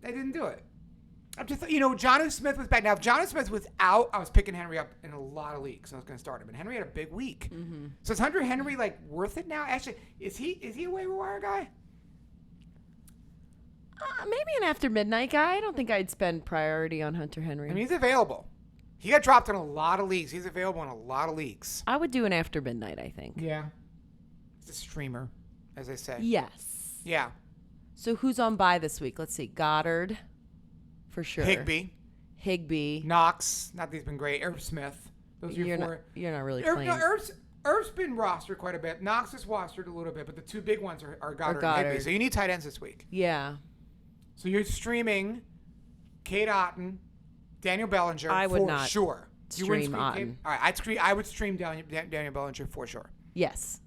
They didn't do it. I'm just, Jonnu Smith was back. Now, if Jonnu Smith was out, I was picking Henry up in a lot of leagues. I was going to start him. And Henry had a big week. Mm-hmm. So is Hunter Henry, worth it now? Actually, is he a waiver wire guy? Maybe an after midnight guy. I don't think I'd spend priority on Hunter Henry. I mean, he's available. He got dropped in a lot of leagues. He's available in a lot of leagues. I would do an after midnight, I think. Yeah. He's a streamer, as I say. Yes. Yeah. So who's on bye this week? Let's see. Goddard. For sure. Higbee. Knox. Not that he's been great. Irv Smith. Those are your four. You're not really playing. Irv's been rostered quite a bit. Knox is rostered a little bit, but the two big ones are Goddard and Higbee. So you need tight ends this week. Yeah. So you're streaming Kate Otten, Daniel Bellinger. I would not sure. stream Otten. All right, I would stream Daniel Bellinger for sure. Yes.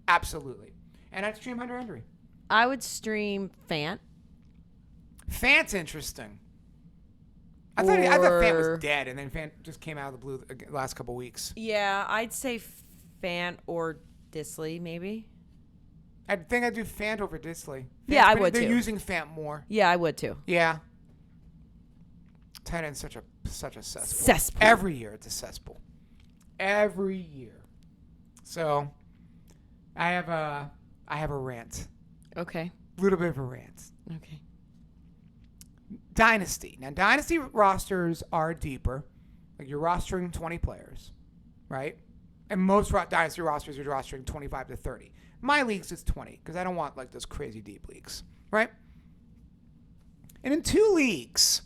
Absolutely. And I'd stream Hunter Henry. I would stream Fant. Fant's interesting. I thought Fant was dead, and then Fant just came out of the blue the last couple weeks. Yeah, I'd say Fant or Disley, maybe. I think I'd do Fant over Disley. Yeah, I would too. They're using Fant more. Yeah, I would too. Yeah. Tight end's such a cesspool. Cesspool. Every year it's a cesspool. Every year. So, I have a rant. Okay. A little bit of a rant. Okay. Dynasty. Now, Dynasty rosters are deeper. Like, you're rostering 20 players, right? And most Dynasty rosters are rostering 25 to 30. My leagues is 20 because I don't want, those crazy deep leagues, right? And in 2 leagues,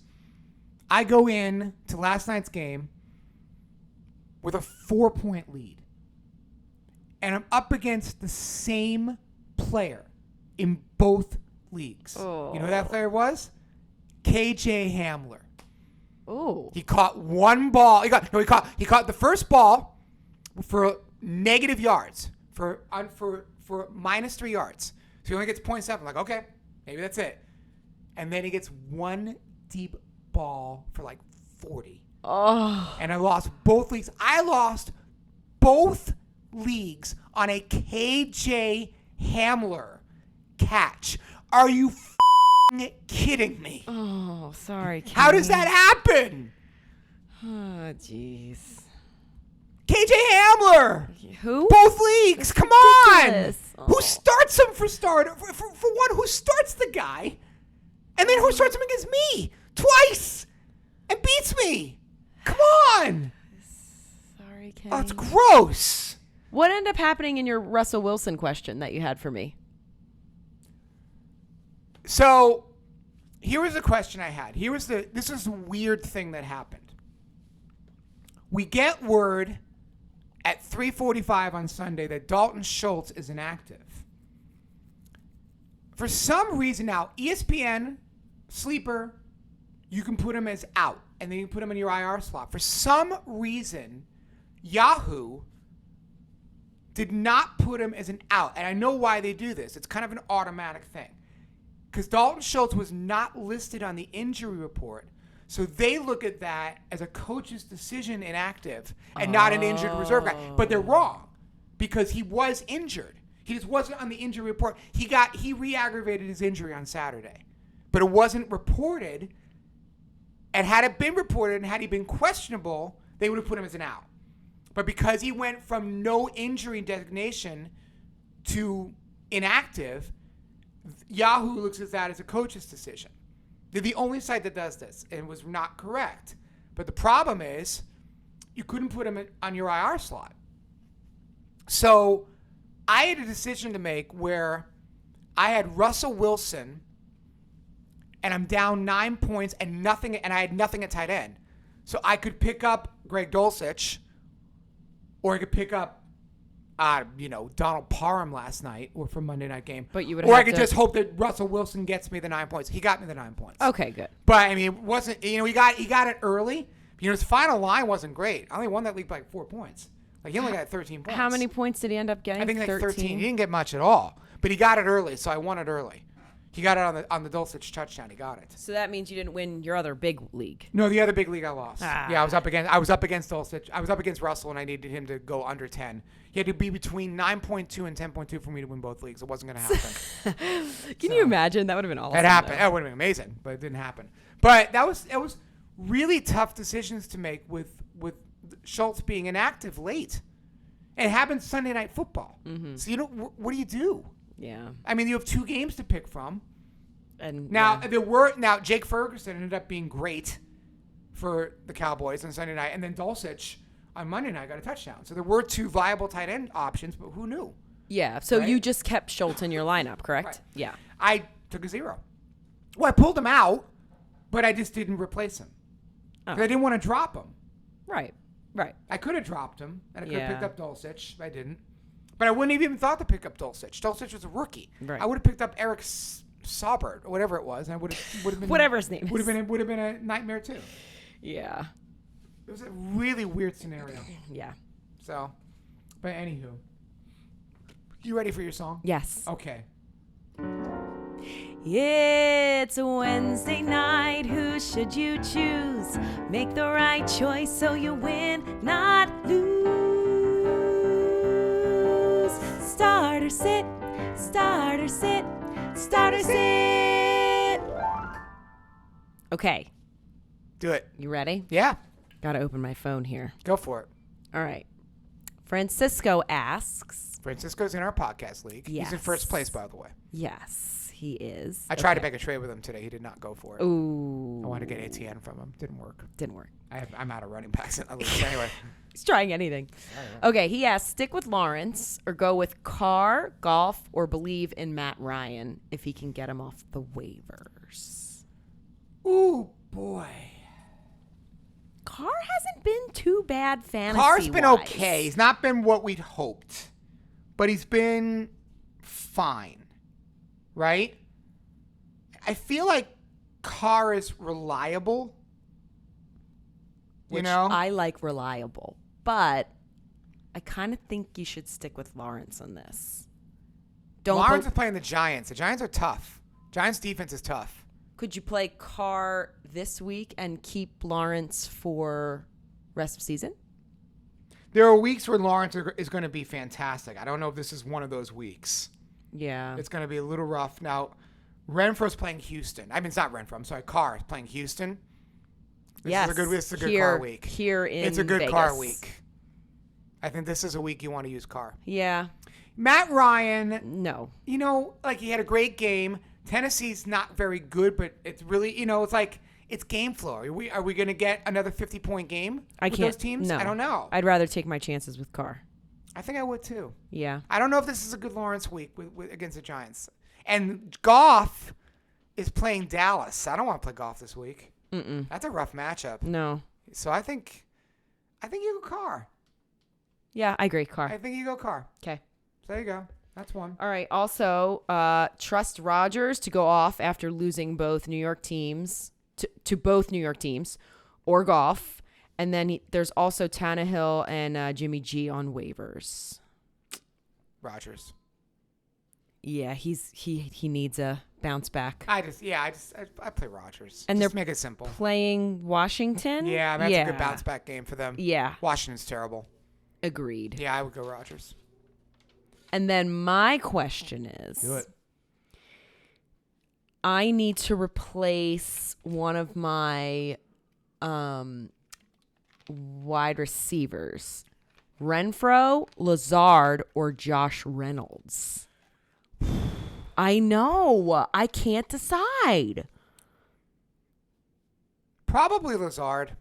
I go in to last night's game with a 4-point lead. And I'm up against the same player in both leagues. Oh. You know who that player was? KJ Hamler. Oh. He caught one ball. He caught the first ball for negative yards for -3 yards. So he only gets 0.7. Like, okay, maybe that's it. And then he gets one deep ball for 40. Oh. And I lost both leagues. I lost both leagues on a KJ Hamler catch. Are you kidding me? Oh, sorry, Kenny. How does that happen? Oh, jeez. KJ Hamler. Who? Both leagues. Come on. Oh. Who starts him for starter? For one, who starts the guy? And then who starts him against me? Twice. And beats me. Come on. Sorry, Kenny. Oh, it's gross. What ended up happening in your Russell Wilson question that you had for me? So, here was the question I had. This is the weird thing that happened. We get word at 3:45 on Sunday that Dalton Schultz is inactive. For some reason now, ESPN, Sleeper, you can put him as out, and then you put him in your IR slot. For some reason, Yahoo did not put him as an out, and I know why they do this. It's kind of an automatic thing. Because Dalton Schultz was not listed on the injury report, so they look at that as a coach's decision inactive and not an injured reserve guy. But they're wrong because he was injured. He just wasn't on the injury report. He re-aggravated his injury on Saturday, but it wasn't reported. And had it been reported and had he been questionable, they would have put him as an out. But because he went from no injury designation to inactive, Yahoo looks at that as a coach's decision. They're the only site that does this, and it was not correct. But the problem is, you couldn't put him on your IR slot. So I had a decision to make where I had Russell Wilson, and I'm down 9 points and I had nothing at tight end. So I could pick up Greg Dulcich, or I could pick up Donald Parham last night or for Monday night game. But you would or I could just hope that Russell Wilson gets me the 9 points. He got me the 9 points. Okay, good. But I mean, it wasn't, he got it early. His final line wasn't great. I only won that league by 4 points. He only got 13 points. How many points did he end up getting? I think 13. He didn't get much at all. But he got it early, so I won it early. He got it on the Dulcich touchdown. He got it. So that means you didn't win your other big league. No, the other big league I lost. Yeah, I was up against Dulcich. I was up against Russell, and I needed him to go under 10. He had to be between 9.2 and 10.2 for me to win both leagues. It wasn't going to happen. Can you imagine? That would have been awesome. It happened. That would have been amazing, but it didn't happen. But it was really tough decisions to make with Schultz being inactive late. It happened Sunday Night Football. Mm-hmm. So what do you do? Yeah. I mean, you have 2 games to pick from. And now Jake Ferguson ended up being great for the Cowboys on Sunday night, and then Dulcich on Monday night got a touchdown. So there were 2 viable tight end options, but who knew? Yeah. So right? You just kept Schultz in your lineup, correct? Right. Yeah. I took a 0. Well, I pulled him out, but I just didn't replace him. Oh. I didn't want to drop him. Right. I could have dropped him, and I could have Yeah. picked up Dulcich. I didn't. But I wouldn't have even thought to pick up Dulcich. Dulcich was a rookie. Right. I would have picked up Eric Saubert or whatever it was, and I would have been whatever his name is. would have been a nightmare too. Yeah. It was a really weird scenario. Yeah. So, but anywho, you ready for your song? Yes. Okay. It's a Wednesday night. Who should you choose? Make the right choice so you win, not lose. Starter sit, starter sit, starter sit. Okay, Do it. you ready? Yeah. Gotta open my phone here. Go for it. All right. Francisco asks. Francisco's in our podcast league. Yes. He's in first place, by the way. Yes, he is. I tried to make a trade with him today. He did not go for it. Ooh. I wanted to get ATN from him. Didn't work. Didn't work. I'm out of running backs in the league. Anyway. He's trying anything. Okay, he asks, stick with Lawrence or go with Carr, Goff, or believe in Matt Ryan if he can get him off the waivers. Ooh, boy. Carr hasn't been too bad fantasy. Carr's been okay. He's not been what we'd hoped, but he's been fine, right? I feel like Carr is reliable. Which I like reliable, but I kind of think you should stick with Lawrence on this. Lawrence is playing the Giants. The Giants are tough. Giants defense is tough. Could you play Carr this week and keep Lawrence for rest of season? There are weeks where Lawrence is going to be fantastic. I don't know if this is one of those weeks. Yeah. It's going to be a little rough. Now, Renfro's playing Houston. I mean, it's not Renfro. I'm sorry. Carr is playing Houston. This is a good Carr week. It's a good Vegas. Carr week. I think this is a week you want to use Carr. Yeah. Matt Ryan. No. He had a great game. Tennessee's not very good, but it's really, it's like it's game flow. Are we going to get another 50-point game with those teams? No. I don't know. I'd rather take my chances with Carr. I think I would too. Yeah. I don't know if this is a good Lawrence week with against the Giants. And Goff is playing Dallas. I don't want to play Goff this week. That's a rough matchup. No. So I think you go Carr. Yeah, I agree. Carr. I think you go Carr. Okay. So there you go. That's one. All right. Also, trust Rodgers to go off after losing both New York teams to both New York teams, or Goff. And then there's also Tannehill and Jimmy G on waivers. Rodgers. Yeah, he needs a bounce back. I play Rodgers. And just make it simple. Playing Washington. Yeah, that's a good bounce back game for them. Yeah. Washington's terrible. Agreed. Yeah, I would go Rodgers. And then my question is, Do it. I need to replace one of my wide receivers. Renfro, Lazard, or Josh Reynolds. I know. I can't decide. Probably Lazard.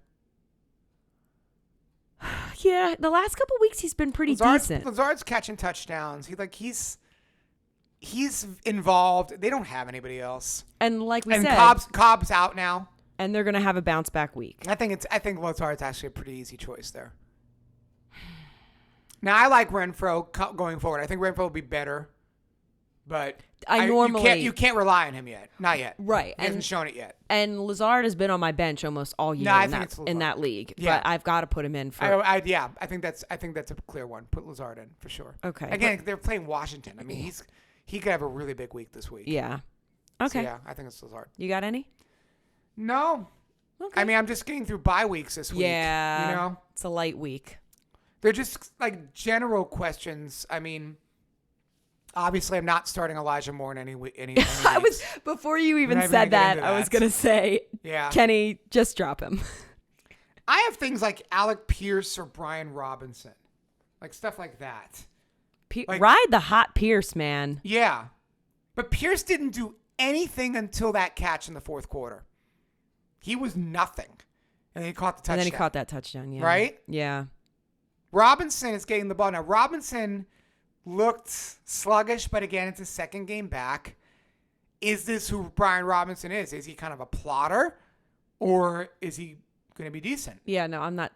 Yeah, the last couple weeks he's been pretty decent. Lazard's catching touchdowns. He's involved. They don't have anybody else. And like we said, Cobb's out now. And they're gonna have a bounce back week. I think Lazard's actually a pretty easy choice there. Now I like Renfro going forward. I think Renfro will be better, but you can't rely on him yet. Not yet. Right. He hasn't shown it yet. And Lazard has been on my bench almost all year in that league. Yeah. But I've got to put him in for. I think that's a clear one. Put Lazard in for sure. Okay. Again, they're playing Washington. I mean, he could have a really big week this week. Yeah. Okay. So, yeah, I think it's still hard. You got any? No. Okay. I mean, I'm just getting through bye weeks this week. Yeah. You know? It's a light week. They're just like general questions. I mean, obviously, I'm not starting Elijah Moore in any I weeks. before you even We're not said even gonna get that, into I was that. going to say, Yeah. Kenny, just drop him. I have things like Alec Pierce or Brian Robinson. Like stuff like that. Like- Ride the hot Pierce, man. Yeah. But Pierce didn't do anything until that catch in the fourth quarter. He was nothing. And then he caught the touchdown. And then he caught that touchdown, yeah. Right? Yeah. Robinson is getting the ball. Now, Robinson looked sluggish, but again, it's his second game back. Is this who Brian Robinson is? Is he kind of a plotter? Or is he going to be decent? Yeah, no, I'm not.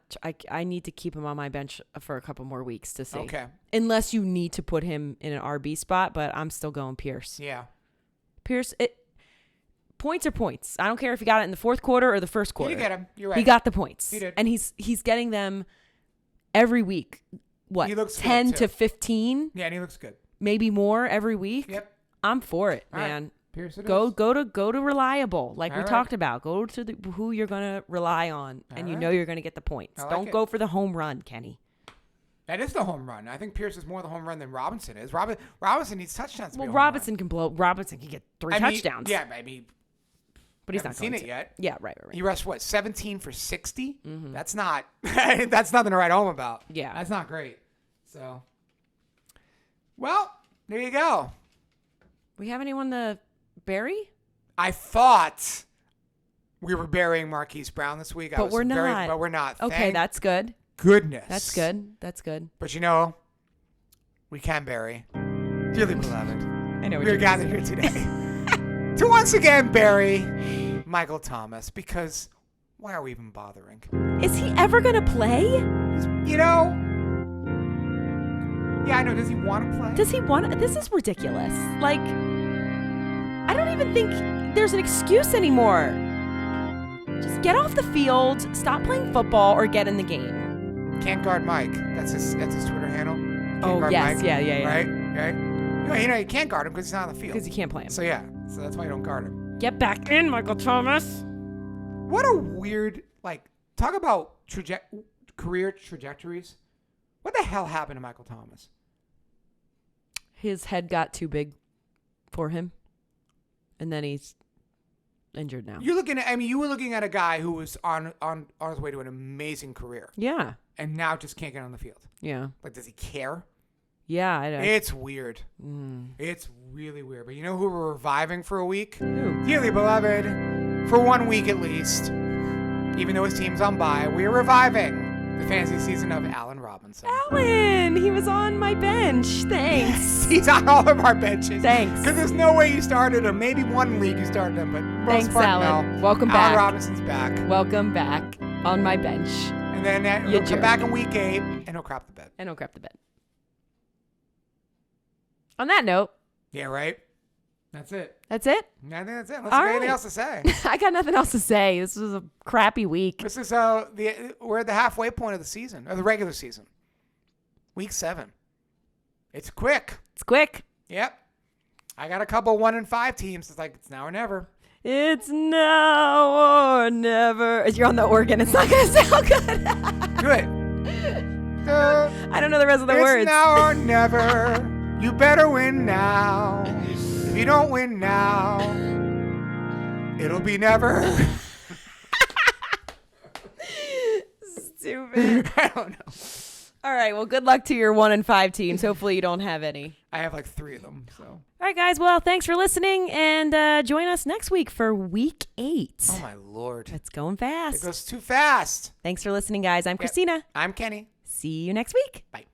I need to keep him on my bench for a couple more weeks to see. Okay. Unless you need to put him in an RB spot, but I'm still going Pierce. Yeah. Pierce, points are points. I don't care if he got it in the fourth quarter or the first quarter. You get him. You're right. He got the points. He did. And he's getting them every week. What? He looks good, 10 too. to 15, Yeah, and he looks good. maybe more every week. Yep. I'm for it, All right. man. Pierce it Go is. go to reliable, like All we right. talked about. Go to who you're gonna rely on, and you right. know you're gonna get the points. I like Don't it. go for the home run, Kenny. That is the home run. I think Pierce is more the home run than Robinson is. Robinson needs touchdowns. To be Well, a home run. Robinson can blow. Robinson can get three I mean, touchdowns. Yeah, maybe. but he's Haven't not going seen to. it yet. Yeah, right. He rushed what 17 for 60. Mm-hmm. That's not. That's nothing to write home about. Yeah. that's not great. So, well, there you go. We have anyone to bury? I thought we were burying Marquise Brown this week. But we're not. But we're not. Okay, Thank that's good. goodness. That's good. That's good. But you know, we can bury, dearly beloved. I know. We're gathered here today to once again bury Michael Thomas, because why are we even bothering? Is he ever going to play? You know, yeah, I know. Does he want to play? Does he want? This is ridiculous. Like, I don't even think there's an excuse anymore. Just get off the field, stop playing football, or get in the game. Can't guard Mike. That's his Twitter handle. Can't Oh, guard yes. Mike. Yeah. Right. You know, you can't guard him because he's not on the field. Because you can't play him. So yeah, so that's why you don't guard him. Get back in, Michael Thomas. What a weird, like, talk about career trajectories. What the hell happened to Michael Thomas? His head got too big for him, and then he's injured now. You're looking at. I mean, you were looking at a guy who was on his way to an amazing career, Yeah. and now just can't get on the field. Yeah. Like, does he care? Yeah, I don't. It's weird. It's really weird. But you know who we're reviving for a week? Who? Dearly beloved, for 1 week at least, even though his team's on bye, we're reviving the fantasy season of Allen Robinson. Alan, he was on my bench. Thanks. He's on all of our benches. Thanks. Because there's no way you started him. Maybe one league you started him, but most Thanks, part, Alan. no. Welcome Allen back. Robinson's back. Welcome back on my bench. And then You he'll come jerk. back in week 8, and he'll crap the bed. And he'll crap the bed. On that note, Yeah, right? That's it. that's it. I think that's it. Unless you All got anything right. else to say. I got nothing else to say. This was a crappy week. This is we're at the halfway point of the season, of the regular season. Week 7. It's quick. It's quick. Yep. I got a couple 1-5 teams. It's like, it's now or never. It's now or never. You're on the organ. It's not going to sound good. Good. I don't know the rest of the It's words. now or never. You better win now. If you don't win now, it'll be never. Stupid. I don't know. All right. Well, good luck to your 1-5 teams. Hopefully you don't have any. I have like 3 of them. So. All right, guys. Well, thanks for listening, and join us next week for week 8. Oh my Lord. It's going It fast. goes too fast. Thanks for listening, guys. I'm Christina. I'm Kenny. See you next week. Bye.